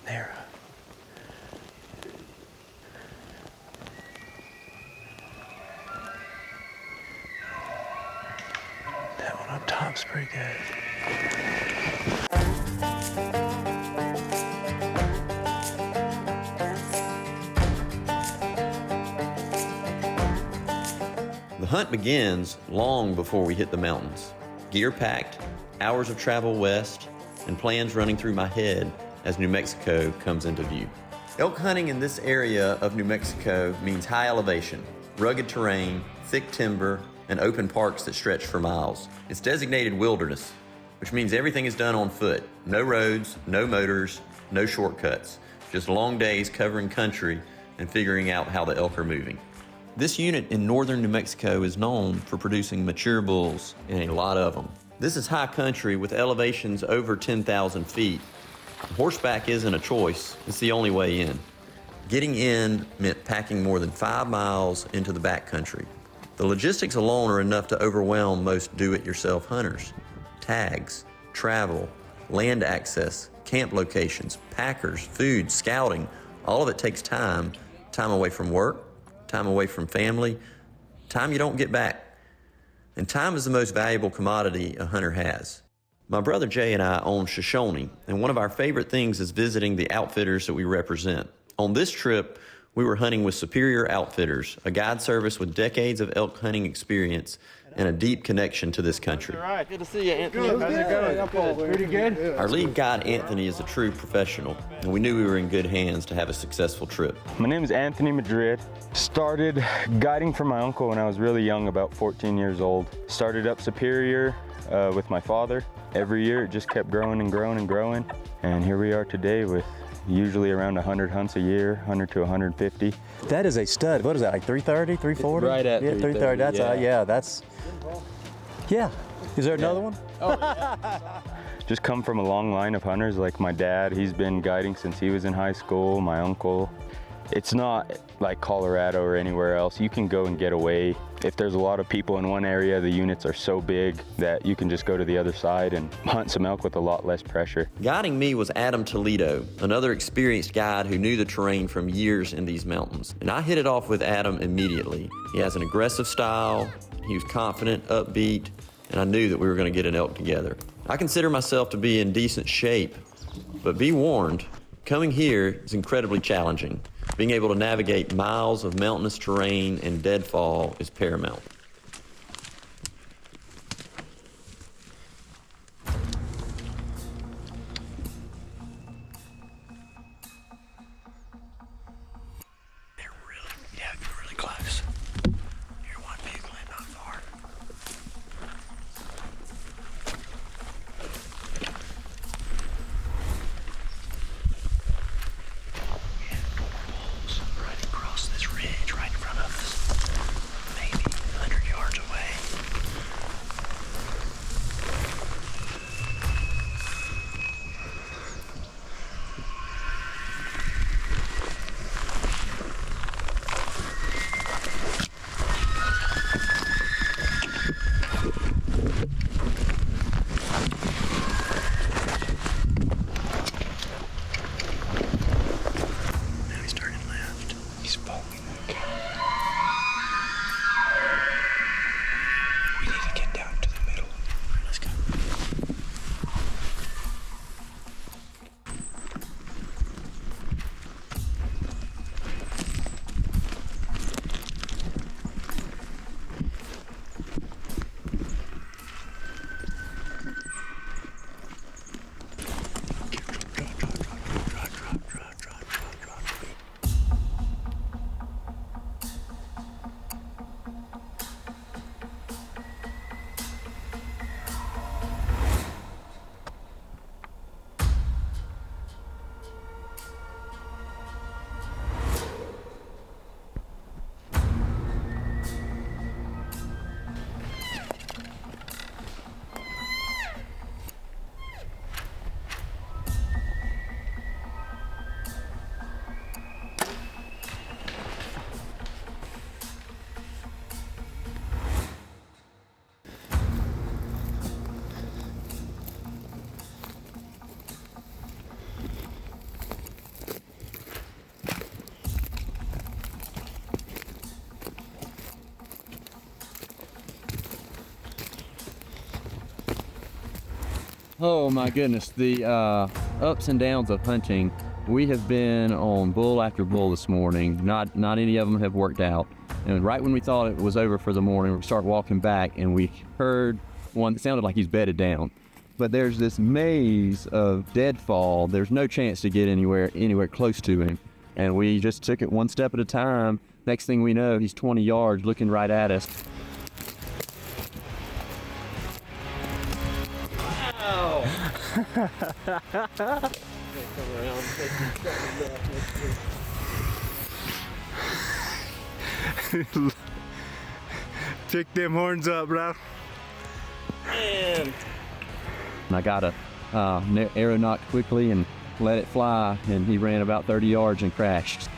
It's narrow. That one up top's pretty good. The hunt begins long before we hit the mountains. Gear packed, hours of travel west, and plans running through my head as New Mexico comes into view. Elk hunting in this area of New Mexico means high elevation, rugged terrain, thick timber, and open parks that stretch for miles. It's designated wilderness, which means everything is done on foot. No roads, no motors, no shortcuts. Just long days covering country and figuring out how the elk are moving. This unit in northern New Mexico is known for producing mature bulls, and a lot of them. This is high country with elevations over 10,000 feet. Horseback isn't a choice, it's the only way in. Getting in meant packing more than 5 miles into the backcountry. The logistics alone are enough to overwhelm most do-it-yourself hunters. Tags, travel, land access, camp locations, packers, food, scouting, all of it takes time. Time away from work, time away from family, time you don't get back. And time is the most valuable commodity a hunter has. My brother Jay and I own Shoshone, and one of our favorite things is visiting the outfitters that we represent. On this trip, we were hunting with Superior Outfitters, a guide service with decades of elk hunting experience and a deep connection to this country. All right, good to see you, Anthony. How's it going? Pretty good? Our lead guide, Anthony, is a true professional, and we knew we were in good hands to have a successful trip. My name is Anthony Madrid. Started guiding for my uncle when I was really young, about 14 years old. Started up Superior with my father. Every year it just kept growing and growing and growing. And here we are today with usually around 100 hunts a year, 100 to 150. That is a stud. What is that, like 330, 340? Right at 330. That's, that's, yeah. Is there another one? Oh, yeah. Just come from a long line of hunters like my dad. He's been guiding since he was in high school, my uncle. It's not like Colorado or anywhere else. You can go and get away. If there's a lot of people in one area, the units are so big that you can just go to the other side and hunt some elk with a lot less pressure. Guiding me was Adam Toledo, another experienced guide who knew the terrain from years in these mountains. And I hit it off with Adam immediately. He has an aggressive style, he was confident, upbeat, and I knew that we were going to get an elk together. I consider myself to be in decent shape, but be warned, coming here is incredibly challenging. Being able to navigate miles of mountainous terrain and deadfall is paramount. They're really close. You're one bugling, not far. Right across this ridge right in front of us. Maybe 100 Oh my goodness, the ups and downs of hunting. We have been on bull after bull this morning. Not any of them have worked out. And right when we thought it was over for the morning, we started walking back and we heard one that sounded like he's bedded down. But there's this maze of deadfall. There's no chance to get anywhere close to him. And we just took it one step at a time. Next thing we know, he's 20 yards looking right at us. Wow! Pick them horns up, bro. And I got a arrow knocked quickly and let it fly, and he ran about 30 yards and crashed.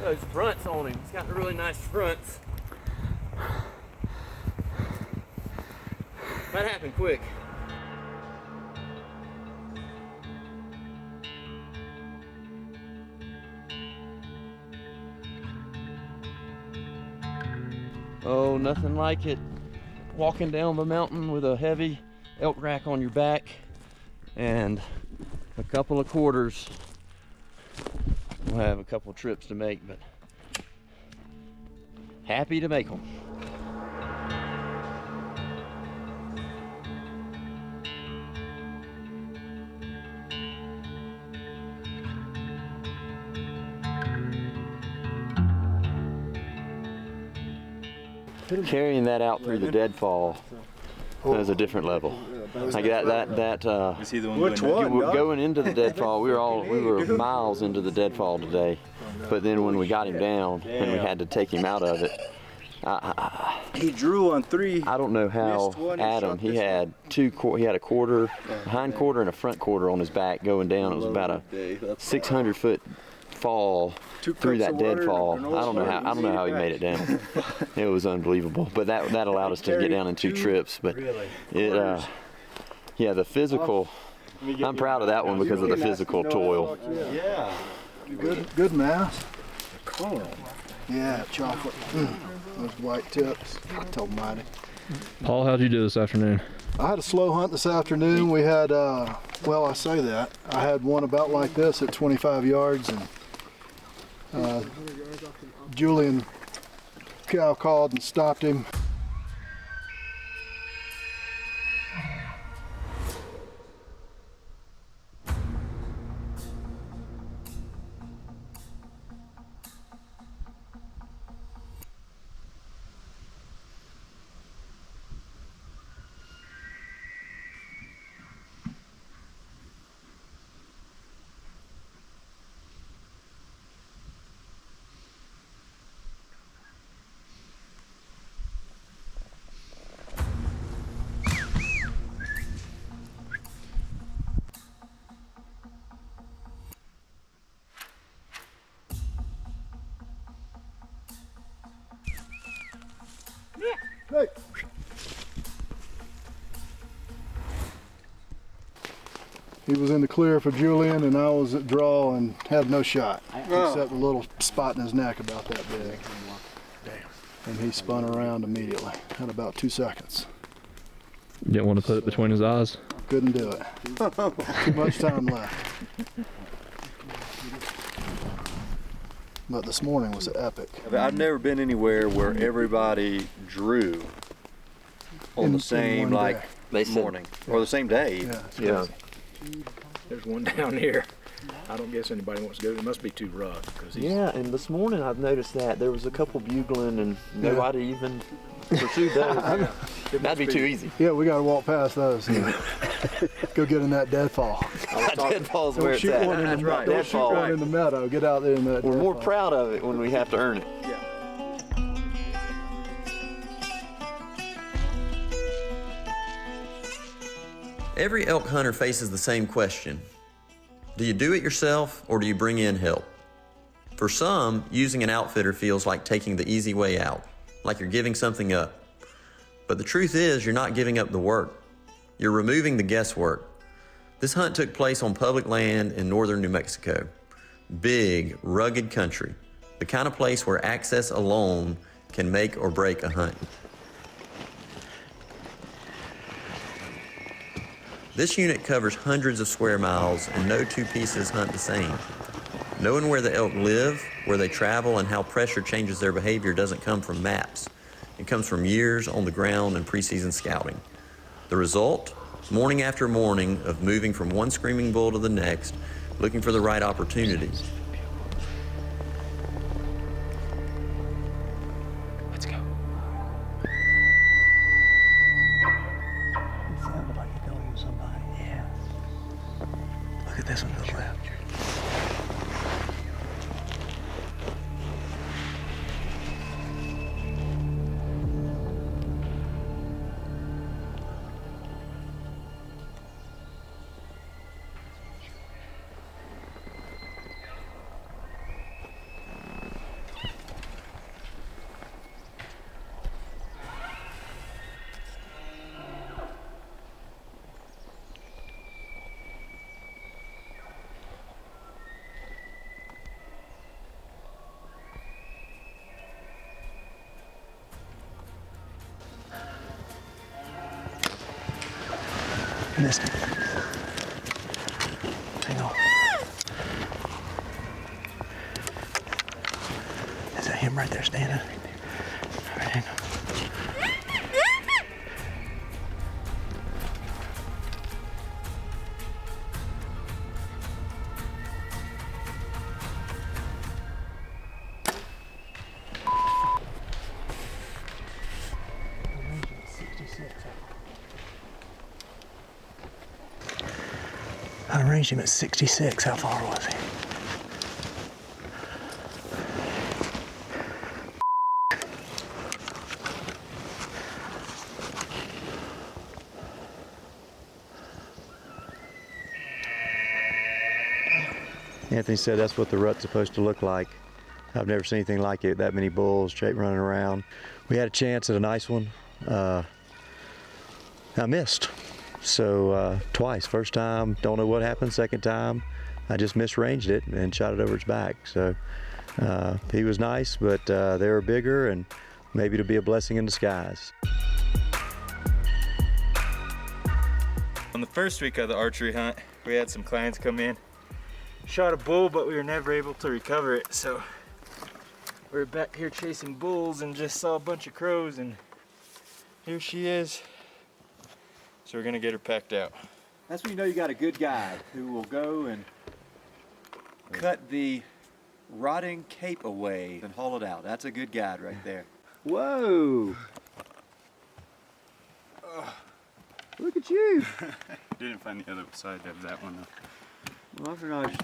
Those fronts on him. He's got really nice fronts. That happened quick. Oh, nothing like it. Walking down the mountain with a heavy elk rack on your back and a couple of quarters. We'll have a couple trips to make, but happy to make them. Carrying that out through the deadfall was a different level. Like that. Is he the one Which one? Going into the deadfall, we were miles into the deadfall today. But then when we got him down and we had to take him out of it, He drew on 3. I don't know how Missed one and Adam. shot He this had he had a quarter, a hind quarter, and a front quarter on his back going down. It was about a 600-foot fall through that deadfall. I don't know how he made it down. It was unbelievable. But that allowed us to get down in 2 trips. But it, yeah, the physical. I'm proud of that one because of the physical toil. Yeah. Good mass. Coral. Yeah, chocolate. Those white tips. Almighty. Paul, how'd you do this afternoon? I had a slow hunt this afternoon. We had, well, I say that. I had one about like this at 25 yards, and Julian cow called and stopped him. Hey. He was in the clear for Julian, and I was at draw and had no shot, except a little spot in his neck about that big. And he spun around immediately. Had about 2 seconds. You didn't want to put it between his eyes? Couldn't do it. Too much time left. But this morning was epic. I've never been anywhere where everybody drew on In the same one day. morning or the same day. Yeah. It's Yeah. crazy. There's one down here. I don't guess anybody wants to go. It must be too rough. Yeah, and this morning I've noticed that there was a couple bugling and nobody even pursued those. That'd be too easy. Yeah, we gotta walk past those. Go get in that deadfall. Deadfall's where Don't it's shoot at. one in the, Right. don't shoot Deadfall. one in the meadow. Get out there in that We're more deadfall. proud of it when we have to earn it. Every elk hunter faces the same question. Do you do it yourself or do you bring in help? For some, using an outfitter feels like taking the easy way out, like you're giving something up. But the truth is, you're not giving up the work. You're removing the guesswork. This hunt took place on public land in northern New Mexico. Big, rugged country, the kind of place where access alone can make or break a hunt. This unit covers hundreds of square miles, and no two pieces hunt the same. Knowing where the elk live, where they travel, and how pressure changes their behavior doesn't come from maps. It comes from years on the ground and preseason scouting. The result? Morning after morning of moving from one screaming bull to the next, looking for the right opportunity. Let's go. It sounded like you're going with somebody. Yeah. Look at this one to the left. Missed it. Hang on. Is that him right there standing? All right, hang on. I ranged him at 66. How far was he? Anthony said that's what the rut's supposed to look like. I've never seen anything like it. That many bulls running around. We had a chance at a nice one. I missed. So twice. First time, don't know what happened. Second time, I just misranged it and shot it over its back. So he was nice, but they were bigger, and maybe it'll be a blessing in disguise. On the first week of the archery hunt, we had some clients come in, shot a bull, but we were never able to recover it. So we were back here chasing bulls and just saw a bunch of crows, and here she is. So we're gonna get her packed out. That's when you know you got a good guide who will go and cut the rotting cape away and haul it out. That's a good guide right there. Whoa! Look at you! Didn't find the other side of that one though. Well, that's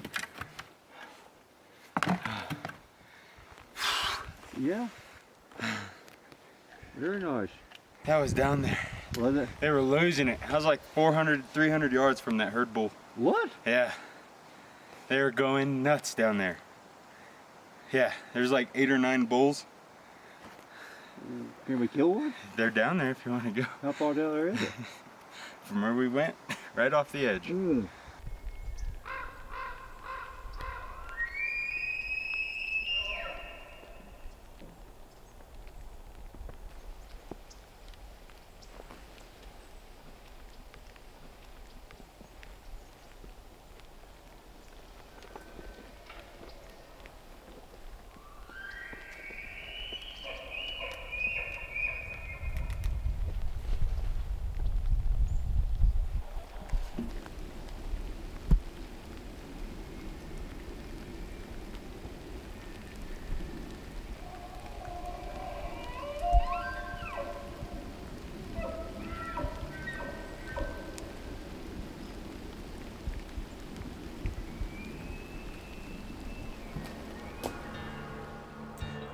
nice. Yeah. Very nice. That was down there. Was it? They were losing it. I was like 400, 300 yards from that herd bull. What? Yeah. They were going nuts down there. Yeah, there's like 8 or 9 bulls. Can we kill one? They're down there if you want to go. How far down there is it? From where we went, right off the edge. Ooh.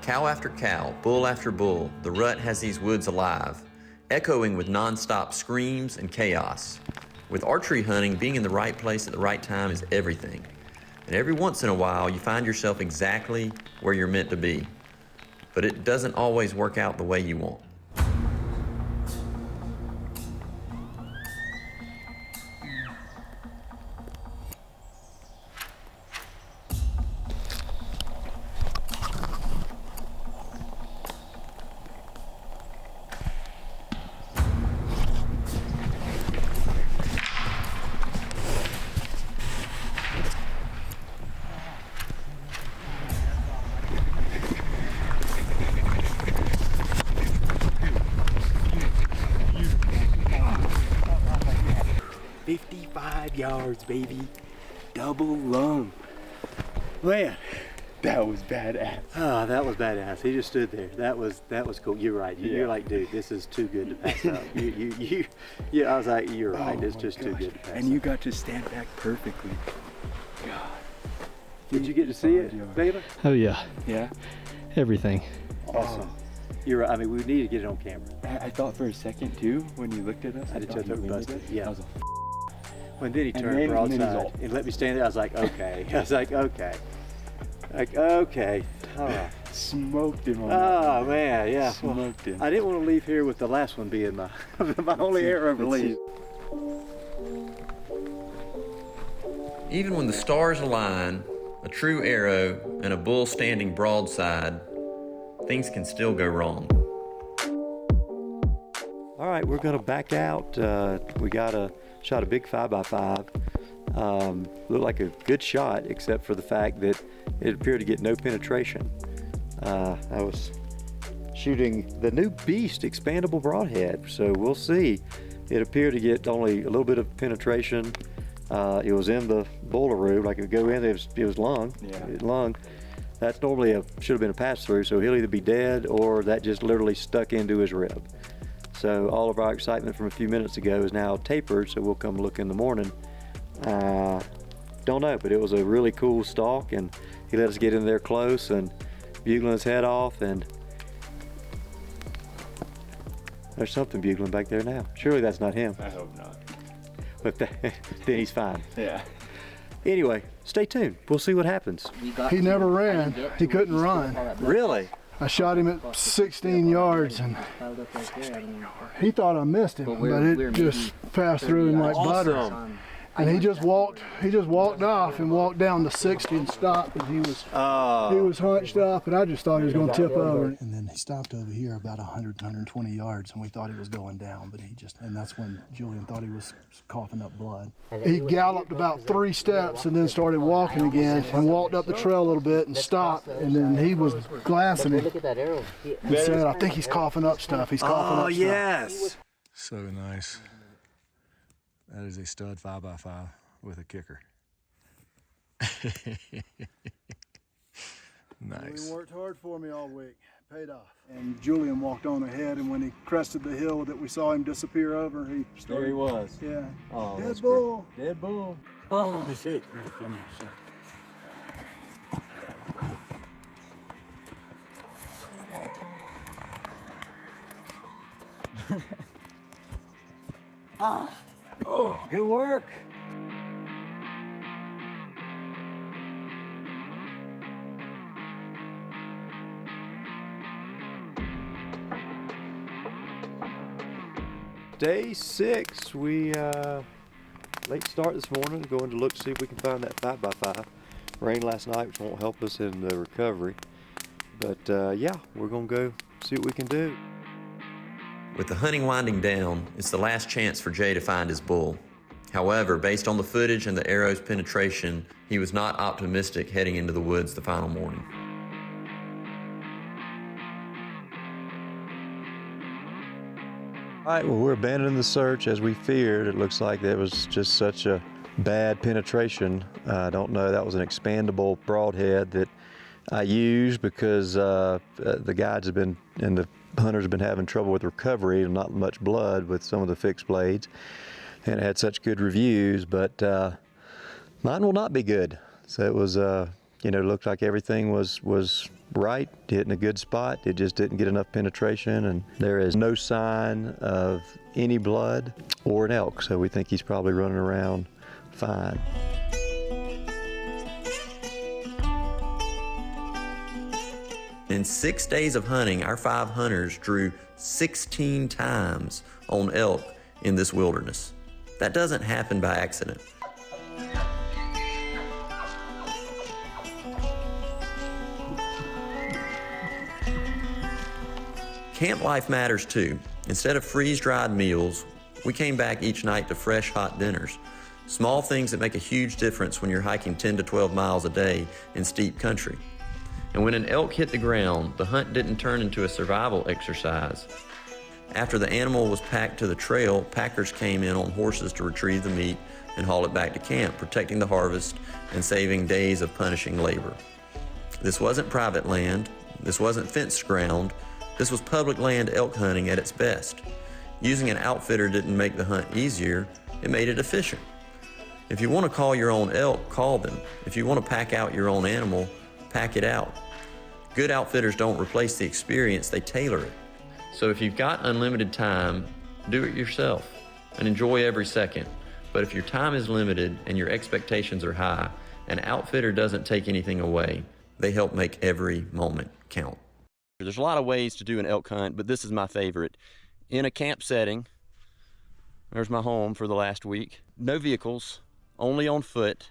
Cow after cow, bull after bull, the rut has these woods alive, echoing with non-stop screams and chaos. With archery hunting, being in the right place at the right time is everything. And every once in a while, you find yourself exactly where you're meant to be. But it doesn't always work out the way you want. yards, baby. Double lung. Man, that was badass. Oh, that was badass. He just stood there. That was cool. You're right. You're like, dude, this is too good to pass up. Yeah, I was like, you're right. It's just too good to pass up. And you got to stand back perfectly. God. Did you get to see it, Baylor? Oh yeah, Yeah? everything. Awesome. You're right. I mean, we need to get it on camera. I thought for a second too, when you looked at us. I did thought too. you Busted. winded. Yeah. I was like, When then he And turned then he's broadside all- and let me stand there, I was like, okay. I was like, okay. Like, okay. Oh, smoked him on that. man, yeah. Well, Smoked him. I didn't want to leave here with the last one being my my only arrow release. Even when the stars align, a true arrow, and a bull standing broadside, things can still go wrong. All right, we're gonna back out. We shot a big 5x5. Looked like a good shot, except for the fact that it appeared to get no penetration. I was shooting the new Beast expandable broadhead, so we'll see. It appeared to get only a little bit of penetration. It was in the bullaroo, like if you go in, it was lung. Yeah. Lung. That's normally should have been a pass through, so he'll either be dead or that just literally stuck into his rib. So all of our excitement from a few minutes ago is now tapered, so we'll come look in the morning. Don't know, but it was a really cool stalk, and he let us get in there close and bugling his head off, and there's something bugling back there now. Surely that's not him. I hope not. But then he's fine. Yeah. Anyway, stay tuned. We'll see what happens. He never ran. He couldn't run. Really? I shot him at 16 yards, and he thought I missed him, but it just passed through him like butter. And he just walked off and walked down to 60 and stopped, and he was hunched up, and I just thought he was going to tip over. And then he stopped over here about 100, 120 yards, and we thought he was going down, but and that's when Julian thought he was coughing up blood. He galloped about 3 steps and then started walking again, and walked up the trail a little bit and stopped, and then he was glassing it. Look at that arrow. He said, I think he's coughing up stuff. He's coughing up stuff. Yes. So nice. That is a stud 5x5 with a kicker. Nice. He worked hard for me all week. Paid off. And Julian walked on ahead, and when he crested the hill that we saw him disappear over, he started. There he was. Yeah. Oh, Dead bull. Dead bull. Oh. Shit. Oh, good work. Day 6. We late start this morning, going to look to see if we can find that 5x5. Rain last night, which won't help us in the recovery. But yeah, we're gonna go see what we can do. With the hunting winding down, it's the last chance for Jay to find his bull. However, based on the footage and the arrow's penetration, he was not optimistic heading into the woods the final morning. All right, well, we're abandoning the search as we feared. It looks like there was just such a bad penetration. I don't know, that was an expandable broadhead that I used because the guides have been, and the hunters have been having trouble with recovery and not much blood with some of the fixed blades. And it had such good reviews, but mine will not be good. So it was, looked like everything was right, hitting a good spot. It just didn't get enough penetration, and there is no sign of any blood or an elk. So we think he's probably running around fine. In 6 days of hunting, our 5 hunters drew 16 times on elk in this wilderness. That doesn't happen by accident. Camp life matters too. Instead of freeze-dried meals, we came back each night to fresh, hot dinners. Small things that make a huge difference when you're hiking 10 to 12 miles a day in steep country. And when an elk hit the ground, the hunt didn't turn into a survival exercise. After the animal was packed to the trail, packers came in on horses to retrieve the meat and haul it back to camp, protecting the harvest and saving days of punishing labor. This wasn't private land. This wasn't fenced ground. This was public land elk hunting at its best. Using an outfitter didn't make the hunt easier, it made it efficient. If you want to call your own elk, call them. If you want to pack out your own animal, pack it out. Good outfitters don't replace the experience, they tailor it. So if you've got unlimited time, do it yourself and enjoy every second. But if your time is limited and your expectations are high, an outfitter doesn't take anything away. They help make every moment count. There's a lot of ways to do an elk hunt, but this is my favorite. In a camp setting, there's my home for the last week. No vehicles, only on foot,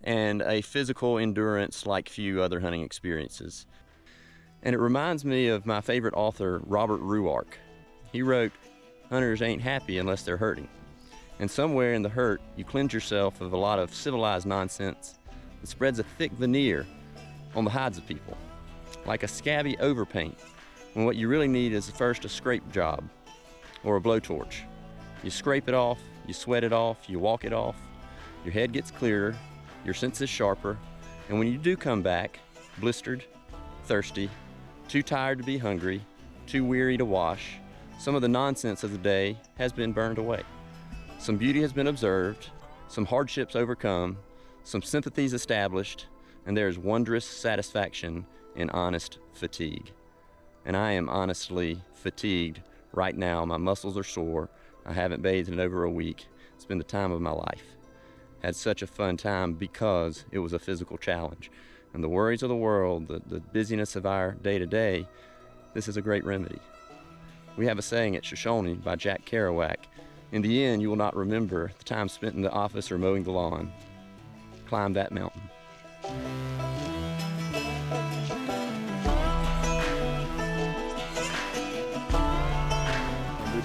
and a physical endurance like few other hunting experiences. And it reminds me of my favorite author, Robert Ruark. He wrote, "Hunters ain't happy unless they're hurting." And somewhere in the hurt, you cleanse yourself of a lot of civilized nonsense that spreads a thick veneer on the hides of people, like a scabby overpaint, when what you really need is first a scrape job or a blowtorch. You scrape it off, you sweat it off, you walk it off, your head gets clearer, your sense is sharper, and when you do come back, blistered, thirsty, too tired to be hungry, too weary to wash, some of the nonsense of the day has been burned away. Some beauty has been observed, some hardships overcome, some sympathies established, and there is wondrous satisfaction in honest fatigue. And I am honestly fatigued right now. My muscles are sore. I haven't bathed in over a week. It's been the time of my life. Had such a fun time because it was a physical challenge. And the worries of the world, the busyness of our day-to-day, this is a great remedy. We have a saying at Shoshone by Jack Kerouac, "In the end, you will not remember the time spent in the office or mowing the lawn. Climb that mountain."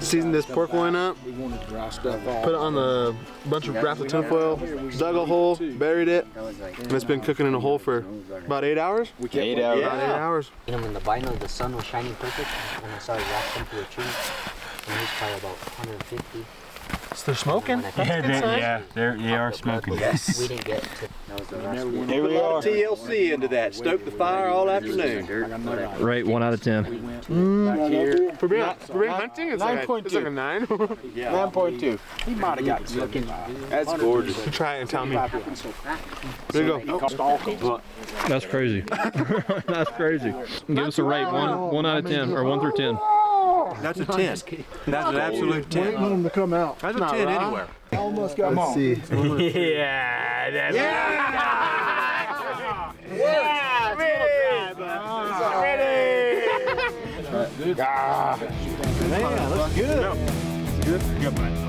Season this pork loin up, put it on a bunch of wraps of tinfoil, dug a hole, buried it, and it's been cooking in a hole for about 8 hours. 8 hours. About 8 hours. In the vinyl, the sun was shining perfect, and I saw it wrapped into a tree, and it was probably about 150. So they're smoking? Yeah, they are smoking. Yes. We didn't get to. That was the last one. Here we are. TLC into that. Stoke the fire all afternoon. Rate 1 out of 10. For being hunting, it's like a 9. Yeah. 9.2. He might have got something. That's gorgeous. Try it and tell me. There you go. That's crazy. That's crazy. Give us a rate, 1 out of 10, or 1 through 10. That's a 10. That's an absolute 10. Waiting on them to come out. That's a 10 anywhere. Almost got them Let's all. see. Yeah, that's ready. Man, looks good. Good, bud.